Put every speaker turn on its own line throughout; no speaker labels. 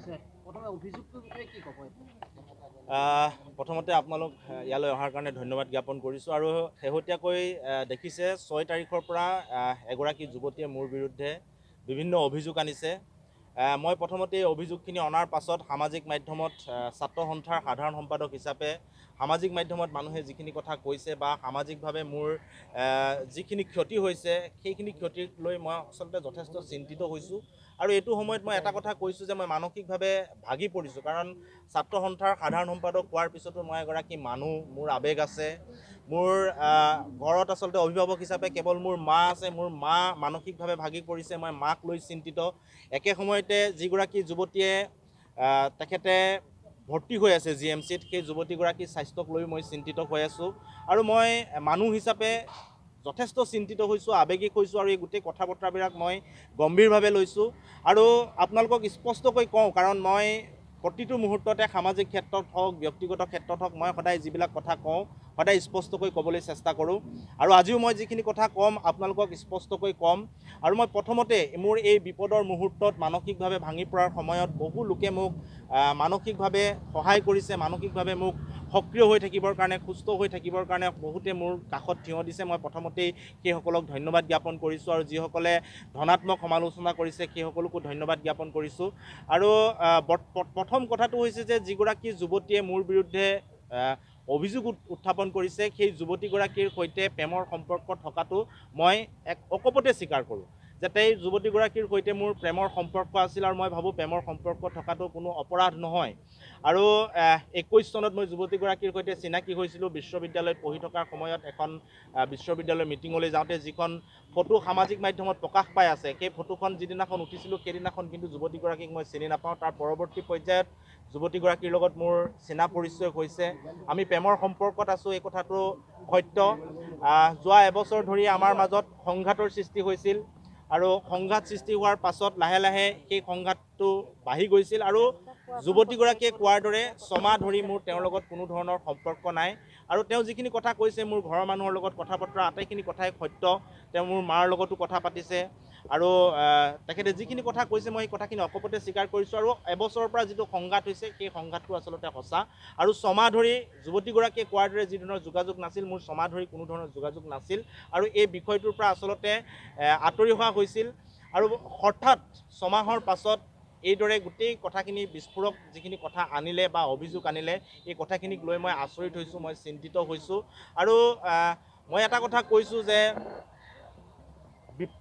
হৈছে প্ৰথমে অভিযোগটোৰ বিষয়ে কি ক'ব?
প্ৰথমতে আপোনালোক ইয়ালৈ অহাৰ কাৰণে ধন্যবাদ জ্ঞাপন কৰিছোঁ আৰু শেহতীয়াকৈ দেখিছে 6 তাৰিখৰ পৰা এগৰাকী যুৱতীয়ে মোৰ বিৰুদ্ধে বিভিন্ন অভিযোগ আনিছে। মই প্ৰথমতে এই অভিযোগখিনি অনাৰ পাছত সামাজিক মাধ্যমত ছাত্ৰ সন্থাৰ সাধাৰণ সম্পাদক হিচাপে সামাজিক মাধ্যমত মানুহে যিখিনি কথা কৈছে বা সামাজিকভাৱে মোৰ যিখিনি ক্ষতি হৈছে সেইখিনি ক্ষতিক লৈ মই আচলতে যথেষ্ট চিন্তিত হৈছোঁ আৰু এইটো সময়ত মই এটা কথা কৈছোঁ যে মই মানসিকভাৱে ভাগি পৰিছোঁ, কাৰণ ছাত্ৰ সন্থাৰ সাধাৰণ সম্পাদক হোৱাৰ পিছতো মই এগৰাকী মানুহ, মোৰ আৱেগ আছে, মোৰ ঘৰত আচলতে অভিভাৱক হিচাপে কেৱল মোৰ মা আছে, মোৰ মা মানসিকভাৱে ভাগি পৰিছে, মই মাক লৈ চিন্তিত। একে সময়তে যিগৰাকী যুৱতীয়ে তেখেতে ভৰ্তি হৈ আছে GMCত, সেই যুৱতীগৰাকীৰ স্বাস্থ্যক লৈ মই চিন্তিত হৈ আছোঁ আৰু মই মানুহ হিচাপে যথেষ্ট চিন্তিত হৈছোঁ, আৱেগিক হৈছোঁ আৰু এই গোটেই কথা বতৰাবিলাক মই গম্ভীৰভাৱে লৈছোঁ আৰু আপোনালোকক স্পষ্টকৈ কওঁ, কাৰণ মই প্ৰতিটো মুহূৰ্ততে সামাজিক ক্ষেত্ৰত হওক ব্যক্তিগত ক্ষেত্ৰত হওক মই সদায় যিবিলাক কথা কওঁ সদায় স্পষ্টকৈ ক'বলৈ চেষ্টা কৰোঁ আৰু আজিও মই যিখিনি কথা ক'ম আপোনালোকক স্পষ্টকৈ ক'ম। আৰু মই প্ৰথমতে মোৰ এই বিপদৰ মুহূৰ্তত মানসিকভাৱে ভাঙি পৰাৰ সময়ত বহু লোকে মোক মানসিকভাৱে সহায় কৰিছে, মানসিকভাৱে মোক সক্ৰিয় হৈ থাকিবৰ কাৰণে, সুস্থ হৈ থাকিবৰ কাৰণে বহুতে মোৰ কাষত থিয় দিছে। মই প্ৰথমতেই সেইসকলক ধন্যবাদ জ্ঞাপন কৰিছোঁ আৰু যিসকলে ধনাত্মক সমালোচনা কৰিছে সেইসকলকো ধন্যবাদ জ্ঞাপন কৰিছোঁ। আৰু প্ৰথম কথাটো হৈছে যে যিগৰাকী যুৱতীয়ে মোৰ বিৰুদ্ধে অভিযোগ উত্থাপন কৰিছে সেই যুৱতীগৰাকীৰ সৈতে প্ৰেমৰ সম্পৰ্ক থকাটো মই এক অকপতে স্বীকাৰ কৰোঁ, যাতে এই যুৱতীগৰাকীৰ সৈতে মোৰ প্ৰেমৰ সম্পৰ্ক আছিল আৰু মই ভাবোঁ প্ৰেমৰ সম্পৰ্ক থকাটো কোনো অপৰাধ নহয়। আৰু 21 চনত মই যুৱতীগৰাকীৰ সৈতে চিনাকি হৈছিলোঁ বিশ্ববিদ্যালয়ত পঢ়ি থকাৰ সময়ত। এখন বিশ্ববিদ্যালয়ৰ মিটিঙলৈ যাওঁতে যিখন ফটো সামাজিক মাধ্যমত প্ৰকাশ পাই আছে, সেই ফটোখন যিদিনাখন উঠিছিলোঁ সেইদিনাখন কিন্তু যুৱতীগৰাকীক মই চিনি নাপাওঁ। তাৰ পৰৱৰ্তী পৰ্যায়ত যুৱতীগৰাকীৰ লগত মোৰ চিনা পৰিচয় হৈছে, আমি প্ৰেমৰ সম্পৰ্কত আছোঁ, এই কথাটো সত্য। যোৱা এবছৰ ধৰি আমাৰ মাজত সংঘাতৰ সৃষ্টি হৈছিল আৰু সংঘাত সৃষ্টি হোৱাৰ পাছত লাহে লাহে সেই সংঘাতটো বাঢ়ি গৈছিল আৰু যুৱতীগৰাকীয়ে কোৱাৰ দৰে 6 মাহ ধৰি মোৰ তেওঁৰ লগত কোনো ধৰণৰ সম্পৰ্ক নাই আৰু তেওঁ যিখিনি কথা কৈছে মোৰ ঘৰৰ মানুহৰ লগত কথা বতৰা আটাইখিনি কথাই সত্য। তেওঁ মোৰ মাৰ লগতো কথা পাতিছে আৰু তেখেতে যিখিনি কথা কৈছে মই সেই কথাখিনি অকপতে স্বীকাৰ কৰিছোঁ আৰু এবছৰৰ পৰা যিটো সংঘাত হৈছে সেই সংঘাতটো আচলতে সঁচা। আৰু 6 মাহ ধৰি যুৱতীগৰাকীয়ে কোৱাৰ দৰে যি ধৰণৰ যোগাযোগ নাছিল, মোৰ 6 মাহ ধৰি কোনো ধৰণৰ যোগাযোগ নাছিল আৰু এই বিষয়টোৰ পৰা আচলতে আঁতৰি হোৱা হৈছিল আৰু হঠাৎ 6 মাহৰ পাছত এইদৰে গোটেই কথাখিনি বিস্ফোৰক যিখিনি কথা আনিলে বা অভিযোগ আনিলে, এই কথাখিনিক লৈ মই আচৰিত হৈছোঁ, মই চিন্তিত হৈছোঁ। আৰু মই এটা কথা কৈছোঁ যে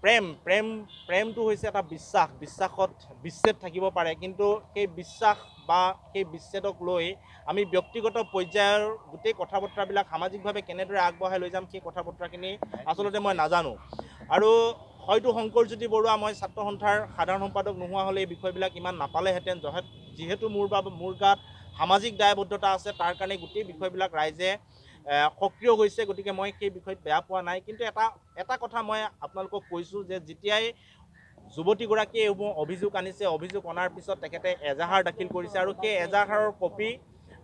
প্ৰেমটো হৈছে এটা বিশ্বাসত বিচ্ছেদ থাকিব পাৰে, কিন্তু সেই বিশ্বাস বা সেই বিচ্ছেদক লৈ আমি ব্যক্তিগত পৰ্যায়ৰ গোটেই কথা বতৰাবিলাক সামাজিকভাৱে কেনেদৰে আগবঢ়াই লৈ যাম সেই কথা বতৰাখিনি আচলতে মই নাজানো। আৰু হয়তো শংকৰজ্যোতি বৰুৱা মই ছাত্ৰ সন্থাৰ সাধাৰণ সম্পাদক নোহোৱা হ'লে এই বিষয়বিলাক ইমান নাপালেহেঁতেন। যিহেতু মোৰ গাত সামাজিক দায়বদ্ধতা আছে, তাৰ কাৰণে গোটেই বিষয়বিলাক ৰাইজে সক্ৰিয় হৈছে, গতিকে মই সেই বিষয়ত বেয়া পোৱা নাই। কিন্তু এটা কথা মই আপোনালোকক কৈছোঁ যে যেতিয়াই যুৱতীগৰাকীয়ে এইবোৰ অভিযোগ আনিছে, অভিযোগ অনাৰ পিছত তেখেতে এজাহাৰ দাখিল কৰিছে আৰু সেই এজাহাৰৰ কপি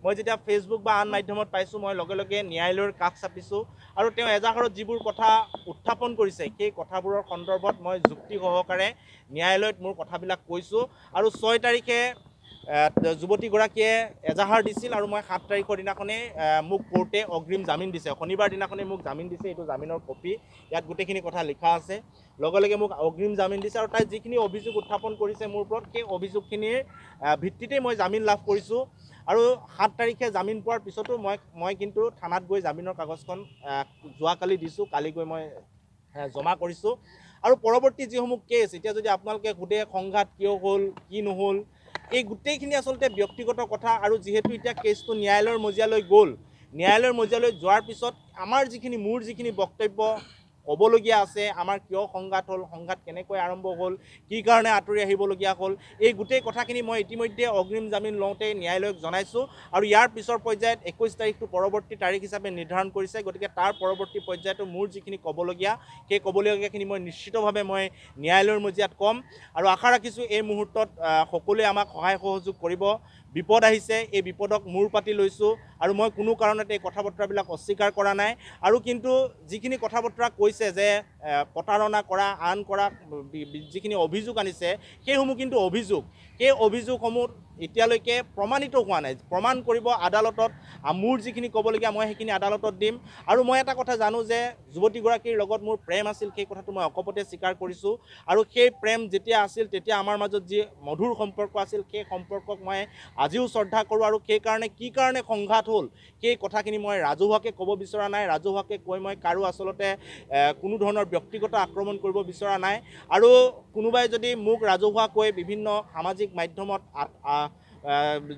মই যেতিয়া ফেচবুক বা আন মাধ্যমত পাইছোঁ মই লগে লগে ন্যায়ালয়ৰ কাষ চাপিছোঁ আৰু তেওঁ এজাহাৰত যিবোৰ কথা উত্থাপন কৰিছে সেই কথাবোৰৰ সন্দৰ্ভত মই যুক্তি সহকাৰে ন্যায়ালয়ত মোৰ কথাবিলাক কৈছোঁ। আৰু 6 তাৰিখে যুৱতীগৰাকীয়ে এজাহাৰ দিছিল আৰু মই 7 তাৰিখৰ দিনাখনেই মোক কোৰ্টে অগ্ৰিম জামিন দিছে, শনিবাৰ দিনাখনেই মোক জামিন দিছে। এইটো জামিনৰ কপি, ইয়াত গোটেইখিনি কথা লিখা আছে। লগে লগে মোক অগ্ৰিম জামিন দিছে আৰু তাই যিখিনি অভিযোগ উত্থাপন কৰিছে মোৰ ওপৰত সেই অভিযোগখিনিৰ ভিত্তিতেই মই জামিন লাভ কৰিছোঁ। আৰু 7 তাৰিখে জামিন পোৱাৰ পিছতো মই কিন্তু থানাত গৈ জামিনৰ কাগজখন যোৱাকালি দিছোঁ, কালি গৈ মই জমা কৰিছোঁ। আৰু পৰৱৰ্তী যিসমূহ কেছ, এতিয়া যদি আপোনালোকে সোধে সংঘাত কিয় হ'ল কি নহ'ল, এই গোটেইখিনি আচলতে ব্যক্তিগত কথা। আৰু যিহেতু এতিয়া কেছটো ন্যায়ালয়ৰ মজিয়ালৈ গ'ল, ন্যায়ালয়ৰ মজিয়ালৈ যোৱাৰ পিছত মোৰ যিখিনি বক্তব্য ক'বলগীয়া আছে, আমাৰ কিয় সংঘাত হ'ল, সংঘাত কেনেকৈ আৰম্ভ হ'ল, কি কাৰণে আঁতৰি আহিবলগীয়া হ'ল, এই গোটেই কথাখিনি মই ইতিমধ্যে অগ্ৰিম জামিন লওঁতে ন্যায়ালয়ক জনাইছোঁ। আৰু ইয়াৰ পিছৰ পৰ্যায়ত 21 তাৰিখটো পৰৱৰ্তী তাৰিখ হিচাপে নিৰ্ধাৰণ কৰিছে, গতিকে তাৰ পৰৱৰ্তী পৰ্যায়তো মোৰ যিখিনি ক'বলগীয়া সেই ক'বলগীয়াখিনি মই নিশ্চিতভাৱে মই ন্যায়ালয়ৰ মজিয়াত ক'ম। আৰু আশা ৰাখিছোঁ এই মুহূৰ্তত সকলোৱে আমাক সহায় সহযোগ কৰিব, বিপদ আহিছে, এই বিপদক মূৰ পাতি লৈছোঁ আৰু মই কোনো কাৰণতে এই কথা বতৰাবিলাক অস্বীকাৰ কৰা নাই। আৰু কিন্তু যিখিনি কথা বতৰা কৈছে যে প্ৰতাৰণা কৰা, আন কৰা, যিখিনি অভিযোগ আনিছে সেইসমূহ কিন্তু অভিযোগ, সেই অভিযোগসমূহ এতিয়ালৈকে প্ৰমাণিত হোৱা নাই। প্ৰমাণ কৰিব আদালতত, মোৰ যিখিনি ক'বলগীয়া মই সেইখিনি আদালতত দিম। আৰু মই এটা কথা জানো যে যুৱতীগৰাকীৰ লগত মোৰ প্ৰেম আছিল, সেই কথাটো মই অকপতে স্বীকাৰ কৰিছোঁ। আৰু সেই প্ৰেম যেতিয়া আছিল তেতিয়া আমাৰ মাজত যি মধুৰ সম্পৰ্ক আছিল, সেই সম্পৰ্কক মই আজিও শ্ৰদ্ধা কৰোঁ। আৰু সেইকাৰণে কি কাৰণে সংঘাত হ'ল সেই কথাখিনি মই ৰাজহুৱাকৈ ক'ব বিচৰা নাই। ৰাজহুৱাকৈ কৈ মই কাৰো আচলতে কোনো ধৰণৰ ব্যক্তিগত আক্ৰমণ কৰিব বিচৰা নাই। আৰু কোনোবাই যদি মোক ৰাজহুৱাকৈ বিভিন্ন সামাজিক মাধ্যমত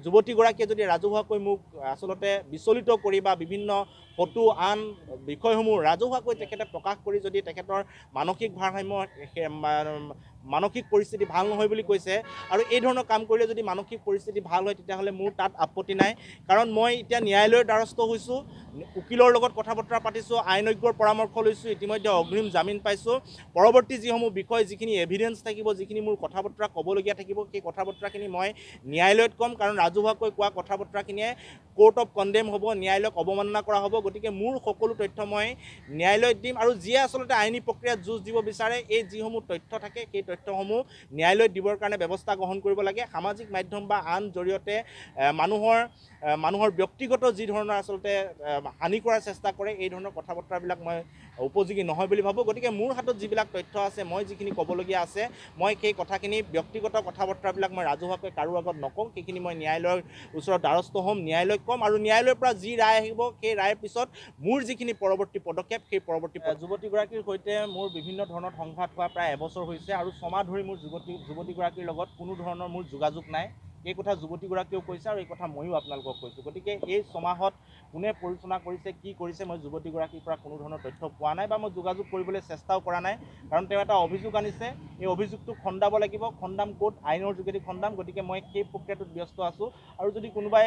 যুৱতীগৰাকীয়ে যদি ৰাজহুৱাকৈ মোক আচলতে বিচলিত কৰি বা বিভিন্ন ফটো আন বিষয়সমূহ ৰাজহুৱাকৈ তেখেতে প্ৰকাশ কৰি যদি তেখেতৰ মানসিক ভাৰসাম্য, মানসিক পৰিস্থিতি ভাল নহয় বুলি কৈছে, আৰু এই ধৰণৰ কাম কৰিলে যদি মানসিক পৰিস্থিতি ভাল হয় তেতিয়াহ'লে মোৰ তাত আপত্তি নাই। কাৰণ মই এতিয়া ন্যায়ালয়ৰ দ্বাৰস্থ হৈছোঁ, উকিলৰ লগত কথা বতৰা পাতিছোঁ, আইনজ্ঞৰ পৰামৰ্শ লৈছোঁ, ইতিমধ্যে অগ্ৰিম জামিন পাইছোঁ। পৰৱৰ্তী যিসমূহ বিষয়, যিখিনি এভিডেঞ্চ থাকিব, যিখিনি মোৰ কথা বতৰা ক'বলগীয়া থাকিব, সেই কথা বতৰাখিনি মই ন্যায়ালয়ত ক'ম। কাৰণ ৰাজহুৱাকৈ কোৱা কথা বতৰাখিনিয়ে কোৰ্ট অফ কণ্ডেম হ'ব, ন্যায়ালয়ক অৱমাননা কৰা হ'ব। গতিকে মোৰ সকলো তথ্য মই ন্যায়ালয়ত দিম। আৰু যিয়ে আচলতে আইনী প্ৰক্ৰিয়াত যুঁজ দিব বিচাৰে, এই যিসমূহ তথ্য থাকে সেই তথ্যসমূহ ন্যায়ালয়ত দিবৰ কাৰণে ব্যৱস্থা গ্ৰহণ কৰিব লাগে। সামাজিক মাধ্যম বা আন জৰিয়তে মানুহৰ ব্যক্তিগত যি ধৰণৰ আচলতে হানি কৰাৰ চেষ্টা কৰে, এই ধৰণৰ কথা বতৰাবিলাক মই উপযোগী নহয় বুলি ভাবোঁ। গতিকে মোৰ হাতত যিবিলাক তথ্য আছে, মই যিখিনি ক'বলগীয়া আছে, মই সেই কথাখিনি, ব্যক্তিগত কথা বতৰাবিলাক মই ৰাজহুৱাকৈ কাৰো আগত নকওঁ। সেইখিনি মই ন্যায়ালয়ৰ ওচৰত দ্বাৰস্থ হ'ম, ন্যায়ালয়ক ক'ম। আৰু ন্যায়ালয়ৰ পৰা যি ৰায় আহিব সেই ৰায়ৰ পিছত মোৰ যিখিনি পৰৱৰ্তী পদক্ষেপ, সেই পৰৱৰ্তী যুৱতীগৰাকীৰ সৈতে মোৰ বিভিন্ন ধৰণৰ সংঘাত হোৱা প্ৰায় এবছৰ হৈছে। আৰু ছমাহ ধৰি মোৰ যুৱতীগৰাকীৰ লগত কোনো ধৰণৰ মোৰ যোগাযোগ নাই। এই কথা যুৱতীগৰাকীয়েও কৈছে আৰু এই কথা ময়ো আপোনালোকক কৈছোঁ। গতিকে এই ছমাহত কোনে পৰিচালনা কৰিছে, কি কৰিছে, মই যুৱতীগৰাকীৰ পৰা কোনো ধৰণৰ তথ্য পোৱা নাই বা মই যোগাযোগ কৰিবলৈ চেষ্টাও কৰা নাই। কাৰণ তেওঁ এটা অভিযোগ আনিছে, এই অভিযোগটো খণ্ডাব লাগিব। খণ্ডাম ক'ত? আইনৰ যোগেদি খণ্ডাম। গতিকে মই সেই প্ৰক্ৰিয়াটোত ব্যস্ত আছোঁ। আৰু যদি কোনোবাই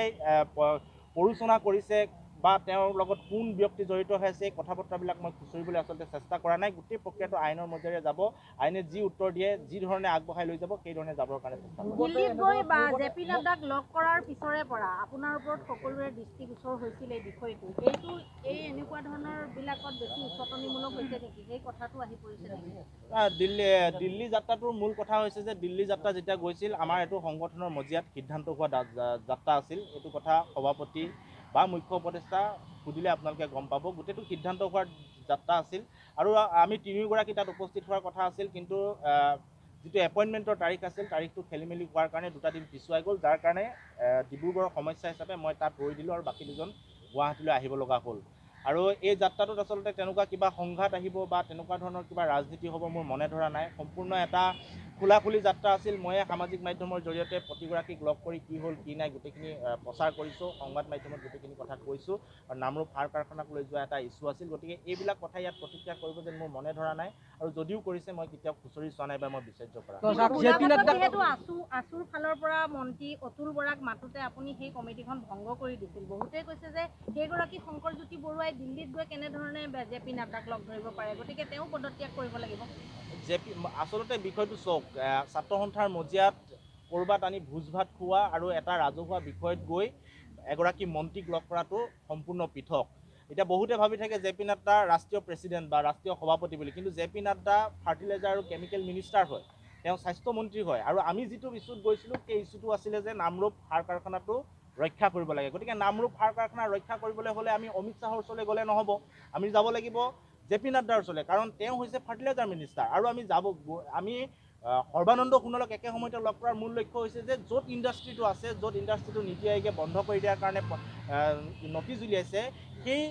পৰিচালনা কৰিছে বা তেওঁৰ লগত কোন ব্যক্তি জড়িত হৈ আছে, এই কথা বতৰাবিলাক মই খুচৰিবলৈ আচলতে চেষ্টা কৰা নাই। গোটেই প্ৰক্ৰিয়াটো আইনৰ মজিয়াৰে যাব। আইনে যি উত্তৰ দিয়ে, যি ধৰণে আগবঢ়াই লৈ যাব, সেই ধৰণে যাবৰ কাৰণে চেষ্টা কৰিম।
দিল্লীত গৈ বা জেপি নাড্ডাক লগ কৰাৰ পিছৰে পৰা আপোনাৰ ওপৰত সকলোৰে দৃষ্টিগোচৰ হৈছিল এই বিষয়টো। এই এনেকুৱা ধৰণৰ বিলাকত বেছি উচতনিমূলক হৈছে নেকি? সেই কথাটো আহি পৰিছে নেকি?
দিল্লী যাত্ৰাটোৰ মূল কথা হৈছে যে দিল্লী যাত্ৰা যেতিয়া গৈছিল, আমাৰ এইটো সংগঠনৰ মজিয়াত সিদ্ধান্ত হোৱা যাত্ৰা আছিল। এইটো কথা সভাপতি বা মুখ্য উপদেষ্টা সুধিলে আপোনালোকে গম পাব। গোটেইটো সিদ্ধান্ত হোৱাৰ যাত্ৰা আছিল। আৰু আমি তিনিওগৰাকী তাত উপস্থিত হোৱাৰ কথা আছিল। কিন্তু যিটো এপইণ্টমেণ্টৰ তাৰিখ আছিল, তাৰিখটো খেলি মেলি হোৱাৰ কাৰণে 2টা দিন পিছুৱাই গ'ল। যাৰ কাৰণে ডিব্ৰুগড়ৰ সমস্যা হিচাপে মই তাত ৰৈ দিলোঁ আৰু বাকী দুজন গুৱাহাটীলৈ আহিব লগা হ'ল। আৰু এই যাত্ৰাটোত আচলতে তেনেকুৱা কিবা সংঘাত আহিব বা তেনেকুৱা ধৰণৰ কিবা ৰাজনীতি হ'ব মোৰ মনে ধৰা নাই। সম্পূৰ্ণ এটা খোলাখুলি যাত্ৰা আছিল। ময়ে সামাজিক মাধ্যমৰ জৰিয়তে প্ৰতিগৰাকীক লগ কৰি কি হ'ল কি নাই গোটেইখিনি প্ৰচাৰ কৰিছোঁ, সংবাদ মাধ্যমত গোটেইখিনি কথা কৈছোঁ। আৰু নামৰূপ সাৰ কাৰখানাক লৈ যোৱা এটা ইছ্যু আছিল। গতিকে এইবিলাক কথা ইয়াত প্ৰতিক্ৰিয়া কৰিব যেন মোৰ মনে ধৰা নাই। আৰু যদিও কৰিছে মই কেতিয়াও খুচৰি চোৱা নাই বা মই বিচাৰ্য কৰা নাই।
যিহেতু আছুৰ ফালৰ পৰা মন্ত্ৰী অতুল বৰাক মাতোতে আপুনি সেই কমিটিখন ভংগ কৰি দিছিল। বহুতে কৈছে যে সেইগৰাকী শংকৰজ্যোতি বৰুৱাই দিল্লীত গৈ কেনেধৰণে জেপি নাড্ডাক লগ ধৰিব পাৰে, গতিকে তেওঁ পদত্যাগ কৰিব লাগিব।
আচলতে বিষয়টো চাওক, ছাত্ৰ সন্থাৰ মজিয়াত ক'ৰবাত আনি ভোজ ভাত খোৱা আৰু এটা ৰাজহুৱা বিষয়ত গৈ এগৰাকী মন্ত্ৰীক লগ কৰাটো সম্পূৰ্ণ পৃথক। এতিয়া বহুতে ভাবি থাকে জেপি নাড্ডা ৰাষ্ট্ৰীয় প্ৰেছিডেণ্ট বা ৰাষ্ট্ৰীয় সভাপতি বুলি, কিন্তু জেপি নাড্ডা ফাৰ্টিলাইজাৰ আৰু কেমিকেল মিনিষ্টাৰ হয়, তেওঁ স্বাস্থ্যমন্ত্ৰী হয়। আৰু আমি যিটো ইছ্যুত গৈছিলোঁ সেই ইছ্যুটো আছিলে যে নামৰূপ সাৰ কাৰখানাটো ৰক্ষা কৰিব লাগে। গতিকে নামৰূপ সাৰ কাৰখানা ৰক্ষা কৰিবলৈ হ'লে আমি অমিত শ্বাহৰ ওচৰলৈ গ'লে নহ'ব, আমি যাব লাগিব জেপি নাড্ডাৰ ওচৰলৈ। কাৰণ তেওঁ হৈছে ফাৰ্টিলাইজাৰ মিনিষ্টাৰ। আৰু আমি সৰ্বানন্দ সোণোৱালক একে সময়তে লগ কৰাৰ মূল লক্ষ্য হৈছে যে য'ত ইণ্ডাষ্ট্ৰিটো আছে, য'ত ইণ্ডাষ্ট্ৰিটো নীতি আয়োগে বন্ধ কৰি দিয়াৰ কাৰণে নটিচ উলিয়াইছে, সেই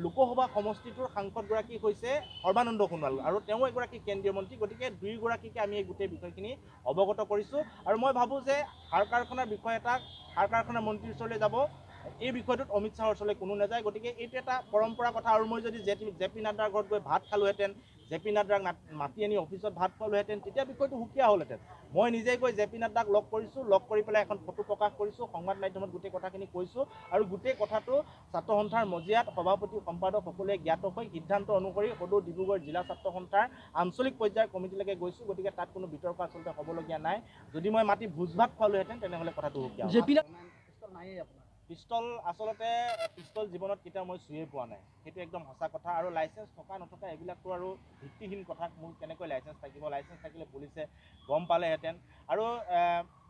লোকসভা সমষ্টিটোৰ সাংসদগৰাকী হৈছে সৰ্বানন্দ সোণোৱাল আৰু তেওঁ এগৰাকী কেন্দ্ৰীয় মন্ত্ৰী। গতিকে দুয়োগৰাকীকে আমি এই গোটেই বিষয়খিনি অৱগত কৰিছোঁ। আৰু মই ভাবোঁ যে সাৰ কাৰখানাৰ বিষয় এটা সাৰ কাৰখানাৰ মন্ত্ৰীৰ ওচৰলৈ যাব, এই বিষয়টোত অমিত শ্বাহৰ ওচৰলৈ কোনো নাযায়। গতিকে এইটো এটা পৰম্পৰা কথা। আৰু মই যদি জেপি নাড্ডাৰ ঘৰত গৈ ভাত খালোহেঁতেন, জেপি নাড্ডাক মাতি আনি অফিচত ভাত খোৱালোহেঁতেন, তেতিয়া বিষয়টো সুকীয়া হ'লহেঁতেন। মই নিজে গৈ জেপি নাড্ডাক লগ কৰিছোঁ, লগ কৰি পেলাই এখন ফটো প্ৰকাশ কৰিছোঁ, সংবাদ মাধ্যমত গোটেই কথাখিনি কৈছোঁ। আৰু গোটেই কথাটো ছাত্ৰ সন্থাৰ মজিয়াত সভাপতি সম্পাদক সকলোৱে জ্ঞাত হৈ সিদ্ধান্ত অনুসৰি সদৌ ডিব্ৰুগড় জিলা ছাত্ৰ সন্থাৰ আঞ্চলিক পৰ্যায়ৰ কমিটিলৈকে গৈছোঁ। গতিকে তাত কোনো বিতৰ্ক আচলতে হ'বলগীয়া নাই। যদি মই মাতি ভোজ ভাত খোৱালোহেঁতেন তেনেহ'লে কথাটো সুকীয়া।
নায়েই আপোনাৰ?
পিষ্টল আচলতে পিষ্টল জীৱনত কেতিয়াও মই চুইয়ে পোৱা নাই, সেইটো একদম সঁচা কথা। আৰু লাইচেঞ্চ থকা নথকা এইবিলাকতো আৰু ভিত্তিহীন কথা। মোৰ কেনেকৈ লাইচেঞ্চ থাকিব? লাইচেঞ্চ থাকিলে পুলিচে গম পালেহেঁতেন। আৰু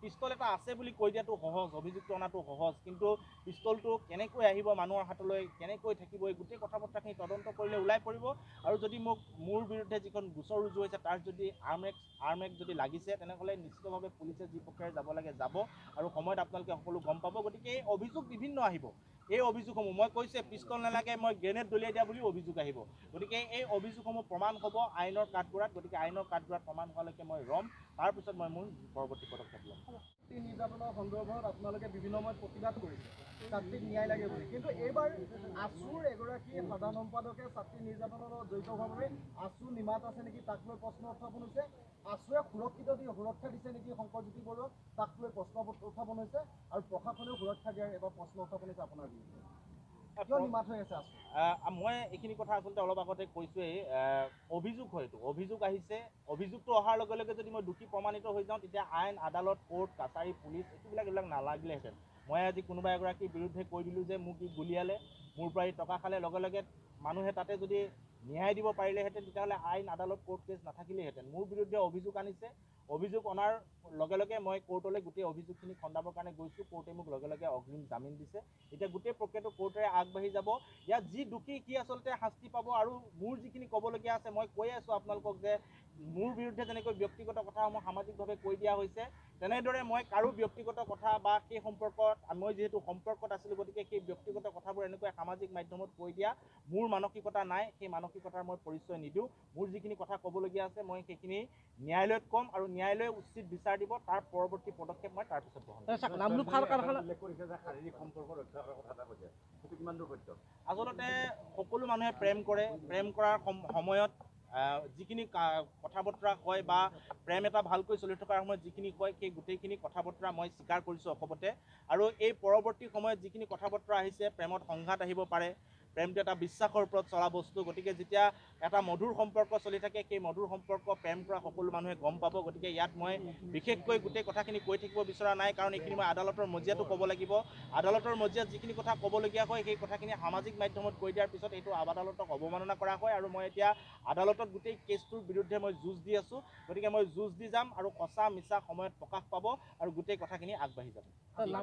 পিষ্টল এটা আছে বুলি কৈ দিয়াটো সহজ, অভিযুক্ত অনাটো সহজ, কিন্তু পিষ্টলটো কেনেকৈ আহিব মানুহৰ হাতলৈ, কেনেকৈ থাকিব, এই গোটেই কথা বতৰাখিনি তদন্ত কৰিলে ওলাই পৰিব। আৰু যদি মোৰ বিৰুদ্ধে যিখন গোচৰ ৰুজু হৈছে তাত যদি আৰ্ম এক্ট যদি লাগিছে, তেনেহ'লে নিশ্চিতভাৱে পুলিচে যি প্ৰক্ৰিয়াৰে যাব লাগে যাব, আৰু সময়ত আপোনালোকে সকলো গম পাব। গতিকে এই অভিযোগ বিভিন্ন আহিব। এই অভিযোগসমূহ মই কৈছে পিষ্টল নালাগে, মই গ্ৰেনেড দলিয়াই দিয়া বুলিও অভিযোগ আহিব। গতিকে এই অভিযোগসমূহ প্ৰমাণ হ'ব আইনৰ কাঠগড়াত। গতিকে আইনৰ কাঠগড়াত প্ৰমাণ হোৱালৈকে মই ৰ'ম, তাৰপিছত মই মোৰ পৰৱৰ্তী পদক্ষেপ ল'ম।
ছাত্ৰী নিৰ্যাতনৰ সন্দৰ্ভত আপোনালোকে বিভিন্ন সময়ত প্ৰতিবাদ কৰিছে ছাত্ৰীক ন্যায় লাগে বুলি, কিন্তু এইবাৰ আছুৰ এগৰাকী সাধাৰণ সম্পাদকে ছাত্ৰী নিৰ্যাতনৰ লগত জড়িত হোৱাৰ বাবে আছু নিমাত আছে নেকি তাক লৈ প্ৰশ্ন উত্থাপন হৈছে। আছুৱে সুৰক্ষা দিছে নেকি শংকৰজ্যোতি বৰুৱাক, তাক লৈ প্ৰশ্ন উত্থাপন হৈছে। আৰু প্ৰশাসনেও সুৰক্ষা দিয়াৰ এবাৰ প্ৰশ্ন উত্থাপন হৈছে আপোনাৰ বিৰুদ্ধে। কিয় নিমাত হৈ আছে আছু?
মই এইখিনি কথা আচলতে অলপ আগতে কৈছোঁৱেই। অভিযোগ হয়তো অভিযোগ আহিছে, অভিযোগটো অহাৰ লগে লগে যদি মই দোষী প্ৰমাণিত হৈ যাওঁ, তেতিয়া আইন, আদালত, কোৰ্ট, কাছাৰী, পুলিচ এইবিলাক নালাগিলেহেঁতেন। মই আজি কোনোবা এগৰাকীৰ বিৰুদ্ধে কৈ দিলোঁ যে মোক ই গুলিয়ালে, মোৰ পৰা টকা খালে, লগে লগে মানুহে তাতে যদি ন্যায় দিব পাৰিলেহেঁতেন, তেতিয়াহ'লে আইন, আদালত, কোৰ্ট কেছ নাথাকিলেহেঁতেন। মোৰ বিৰুদ্ধে অভিযোগ আনিছে, অভিযোগ অনাৰ লগে লগে মই কোৰ্টলৈ গোটেই অভিযোগখিনি খণ্ডাবৰ কাৰণে গৈছোঁ। কোৰ্টে মোক লগে লগে অগ্ৰিম জামিন দিছে। এতিয়া গোটেই প্ৰক্ৰিয়াটো কোৰ্টেৰে আগবাঢ়ি যাব। ইয়াত যি দোষী সি আচলতে শাস্তি পাব। আৰু মোৰ যিখিনি ক'বলগীয়া আছে মই কৈ আছোঁ আপোনালোকক যে মোৰ বিৰুদ্ধে যেনেকৈ ব্যক্তিগত কথাসমূহ সামাজিকভাৱে কৈ দিয়া হৈছে, তেনেদৰে মই কাৰো ব্যক্তিগত কথা বা সেই সম্পৰ্কত মই যিহেতু সম্পৰ্কত আছিলোঁ, গতিকে সেই ব্যক্তিগত কথাবোৰ এনেকৈ সামাজিক মাধ্যমত কৈ দিয়া মোৰ মানসিকতা নাই। সেই মানসিকতাৰ মই পৰিচয় নিদিওঁ। মোৰ যিখিনি কথা ক'বলগীয়া আছে মই সেইখিনি ন্যায়ালয়ত ক'ম, আৰু ন্যায়ালয়ে উচিত বিচাৰ দিব। তাৰ পৰৱৰ্তী পদক্ষেপ মই তাৰপিছত গ্ৰহণ কৰিম।
নামৰূপ সাৰ কাৰখানা
উল্লেখ কৰিছে যে শাৰীৰিক সম্পৰ্ক ৰক্ষা কৰাৰ কথা এটা কৈছে, সেইটো কিমান দূৰ সত্য?
আচলতে সকলো মানুহে প্ৰেম কৰে। প্ৰেম কৰাৰ সময়ত যিখিনি কথা বতৰা কয় বা প্ৰেম এটা ভালকৈ চলি থকাৰ সময়ত যিখিনি কয়, সেই গোটেইখিনি কথা বতৰা মই স্বীকাৰ কৰিছোঁ অকপতে। আৰু এই পৰৱৰ্তী সময়ত যিখিনি কথা বতৰা আহিছে, প্ৰেমত সংঘাত আহিব পাৰে। প্ৰেমটো এটা বিশ্বাসৰ ওপৰত চলা বস্তু। গতিকে যেতিয়া এটা মধুৰ সম্পৰ্ক চলি থাকে, সেই মধুৰ সম্পৰ্ক প্ৰেম কৰা সকলো মানুহে গম পাব। গতিকে ইয়াত মই বিশেষকৈ গোটেই কথাখিনি কৈ থাকিব বিচৰা নাই, কাৰণ এইখিনি মই আদালতৰ মজিয়াতো ক'ব লাগিব। আদালতৰ মজিয়াত যিখিনি কথা ক'বলগীয়া হয়, সেই কথাখিনি সামাজিক মাধ্যমত কৈ দিয়াৰ পিছত এইটো আদালতক অৱমাননা কৰা হয়। আৰু মই এতিয়া আদালতত গোটেই কেছটোৰ বিৰুদ্ধে মই যুঁজ দি আছোঁ। গতিকে মই যুঁজ দি যাম, আৰু সঁচা মিছা সময়ত প্ৰকাশ পাব, আৰু গোটেই কথাখিনি আগবাঢ়ি যাব।